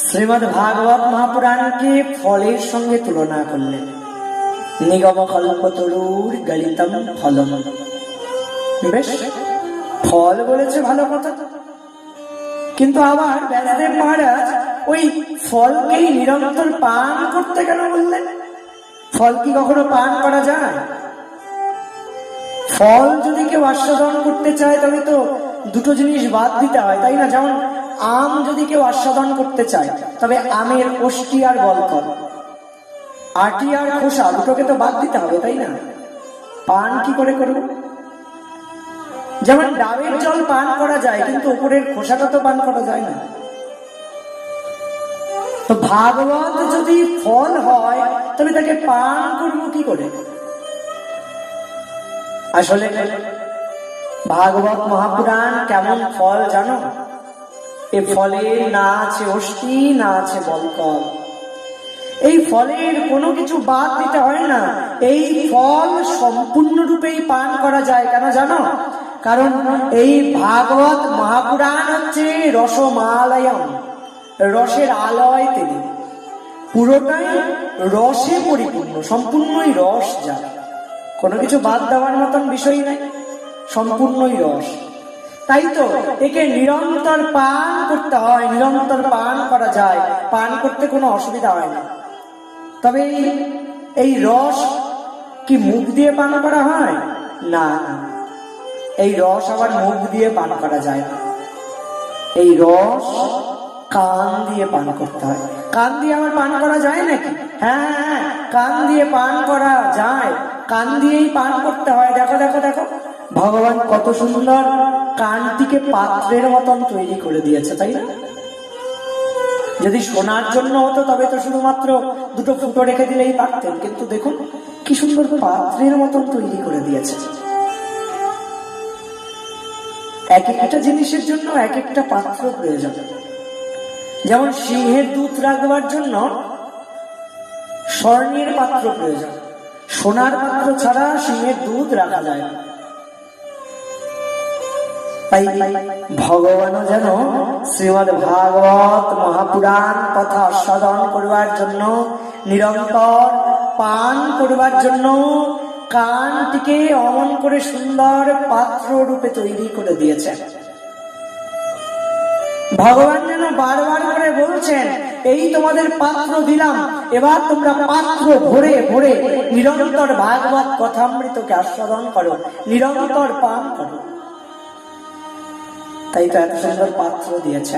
শ্রীমদ্ ভাগবত মহাপুরাণকে ফলের সঙ্গে তুলনা করলেন। নিগম কল্পতরুর গলিতম ফলম। বেশ, ফল বলেছে ভালো কথা, কিন্তু আবার ব্যাসদেব মহারাজ ওই ফলকেই নিরন্তর পান করতে কেন বললেন? ফল কি কখনো পান করা যায়? ফল যদি কেউ আস্বাদন করতে চায় তবে তো দুটো জিনিস বাদ দিতে হয়, তাই না? যেমন আম যদি কেউ আস্বাদন করতে চায় তবে আমের অষ্টি আর বলকল, আটি আর খোসা দুটোকে তো বাদ দিতে হবে, তাই না? পান কি করে করবো? যেমন ডাবের জল পান করা যায়, কিন্তু উপরের খোসাটা তো পান করা যায় না। তো ভাগবত যদি ফল হয় তবে তাকে পান করবো কি করে? আসলে ভাগবত মহাপুরাণ কেমন ফল জানো? এ ফলে না আছে অষ্টি, না আছে বলকল। এই ফলের কোনো কিছু বাদ দিতে হয় না। এই ফল সম্পূর্ণরূপেই পান করা যায়। কেন জানো? কারণ এই ভাগবত মহাপুরাণ হচ্ছে রসমালয়ম, রসের আলয় তিনি। পুরোটাই রসে পরিপূর্ণ, সম্পূর্ণই রস যা, কোনো কিছু বাদ দেওয়ার মতন বিষয় নাই, সম্পূর্ণই রস। তাই তো একে নিরন্তর পান করতে হয়, নিরন্তর পান করা যায়, পান করতে কোনো অসুবিধা হয় না। তবে এই রস কি মুখ দিয়ে পান করা হয়? না, এই রস আবার মুখ দিয়ে পান করা যায় না। এই রস কান দিয়ে পান করতে হয়। কান দিয়ে আবার পান করা যায় নাকি? হ্যাঁ, কান দিয়ে পান করা যায়, কান দিয়েই পান করতে হয়। দেখো দেখো দেখো, ভগবান কত সুন্দর কানটিকে পাত্রের মতন তৈরি করে দিয়েছে, তাই না? যদি শোনার জন্য হতো তবে তো শুধুমাত্র দুটো ফুটো রেখে দিলেই পারতেন, কিন্তু দেখুন কি সুন্দর পাত্রের মতন তৈরি করে দিয়েছে। এক একটা জিনিসের জন্য এক একটা পাত্র প্রয়োজন। যেমন সিংহের দুধ রাখবার জন্য স্বর্ণের পাত্র প্রয়োজন, সোনার পাত্র ছাড়া সিংহের দুধ রাখা যায় না। তাই ভগবানও যেন শ্রীমদ্ ভাগবত মহাপুরাণ কথা আস্বাদন করবার জন্য, নিরন্তর পান করবার জন্য কানটিকে অমন করে সুন্দর পাত্র রূপে তৈরি করে দিয়েছেন। ভগবান যেন বারবার করে বলছেন, এই তোমাদের পাত্র দিলাম, এবার তোমরা পাত্র ভরে ভরে নিরন্তর ভাগবত কথামৃতকে আস্বাদন করো, নিরন্তর পান করো। তাই তো এত সুন্দর পাত্র দিয়েছে।